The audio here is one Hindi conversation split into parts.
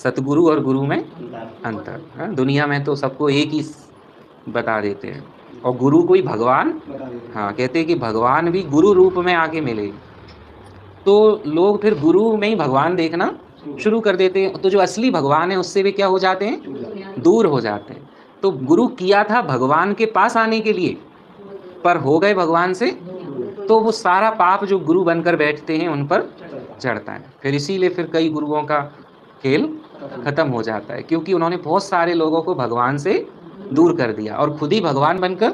सतगुरु और गुरु में अंतर। हाँ, दुनिया में तो सबको एक ही बता देते हैं, और गुरु को ही भगवान, हाँ, कहते हैं कि भगवान भी गुरु रूप में आके मिले। तो लोग फिर गुरु में ही भगवान देखना शुरू कर देते हैं, तो जो असली भगवान है उससे वे क्या हो जाते हैं, दूर हो जाते हैं। तो गुरु किया था भगवान के पास आने के लिए, पर हो गए भगवान से, तो वो सारा पाप जो गुरु बनकर बैठते हैं उन पर चढ़ता है। फिर इसीलिए फिर कई गुरुओं का खेल खत्म हो जाता है, क्योंकि उन्होंने बहुत सारे लोगों को भगवान से दूर कर दिया और खुद ही भगवान बनकर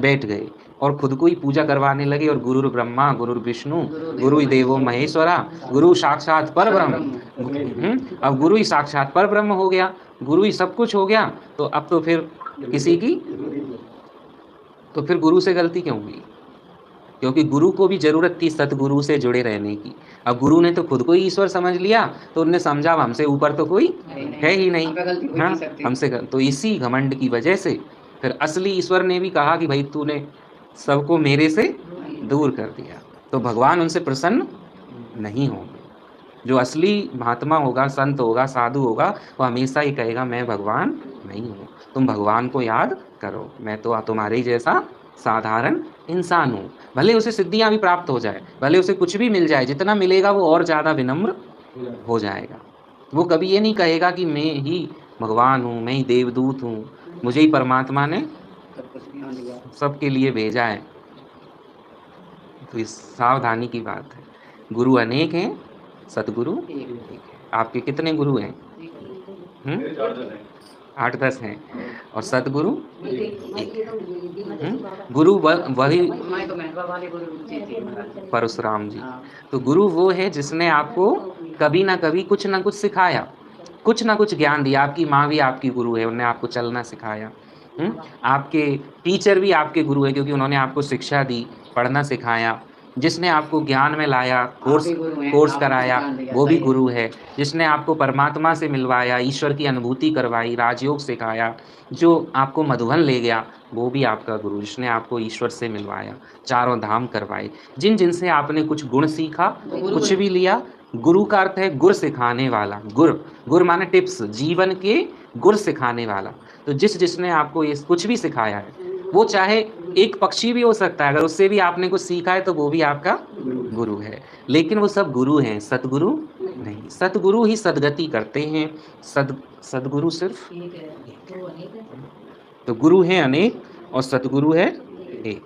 बैठ गए और खुद को ही पूजा करवाने लगे। और गुरु ब्रह्मा गुरु विष्णु गुरु देवो महेश्वरा गुरु साक्षात पर ब्रह्म। अब गुरु ही साक्षात पर ब्रह्म हो गया, गुरु ही सब कुछ हो गया, तो अब तो फिर किसी की, तो फिर गुरु से गलती क्यों हुई? क्योंकि गुरु को भी जरूरत थी सतगुरु से जुड़े रहने की। अब गुरु ने तो खुद को ही ईश्वर समझ लिया, तो उन्हें समझा हमसे ऊपर तो कोई है ही नहीं। हाँ, हमसे तो इसी घमंड की वजह से फिर असली ईश्वर ने भी कहा कि भाई तूने सबको मेरे से दूर कर दिया, तो भगवान उनसे प्रसन्न नहीं होंगे। जो असली महात्मा होगा, संत होगा, साधु होगा, वो हमेशा ही कहेगा मैं भगवान नहीं हूँ, तुम भगवान को याद करो, मैं तो तुम्हारे ही जैसा साधारण इंसान हूँ। भले उसे सिद्धियां भी प्राप्त हो जाए, भले उसे कुछ भी मिल जाए, जितना मिलेगा वो और ज्यादा विनम्र हो जाएगा। वो कभी ये नहीं कहेगा कि मैं ही भगवान हूँ, मैं ही देवदूत हूँ, मुझे ही परमात्मा ने सबके लिए भेजा है। तो इस सावधानी की बात है। गुरु अनेक हैं, सतगुरु एक है। आपके कितने गुरु हैं? 8-10 हैं। और सतगुरु एक। गुरु वही परशुराम जी। तो गुरु वो है जिसने आपको कभी ना कभी कुछ ना कुछ सिखाया, कुछ ना कुछ ज्ञान दिया। आपकी माँ भी आपकी गुरु है, उन्होंने आपको चलना सिखाया। आपके टीचर भी आपके गुरु है, क्योंकि उन्होंने आपको शिक्षा दी, पढ़ना सिखाया। जिसने आपको ज्ञान में लाया, कोर्स कराया, वो भी गुरु है। जिसने आपको परमात्मा से मिलवाया, ईश्वर की अनुभूति करवाई, राजयोग सिखाया, जो आपको मधुबन ले गया, वो भी आपका गुरु। जिसने आपको ईश्वर से मिलवाया, चारों धाम करवाए, जिनसे आपने कुछ गुण सीखा, कुछ भी लिया। गुरु का अर्थ है गुर सिखाने वाला। गुर माने टिप्स, जीवन के गुर सिखाने वाला। तो जिसने आपको ये कुछ भी सिखाया है, वो चाहे एक पक्षी भी हो सकता है, अगर उससे भी आपने कुछ सीखा है तो वो भी आपका गुरु है। लेकिन वो सब गुरु हैं, सतगुरु नहीं। सतगुरु ही सदगति करते हैं, सदगुरु सिर्फ एक है। तो गुरु है अनेक और सतगुरु है एक।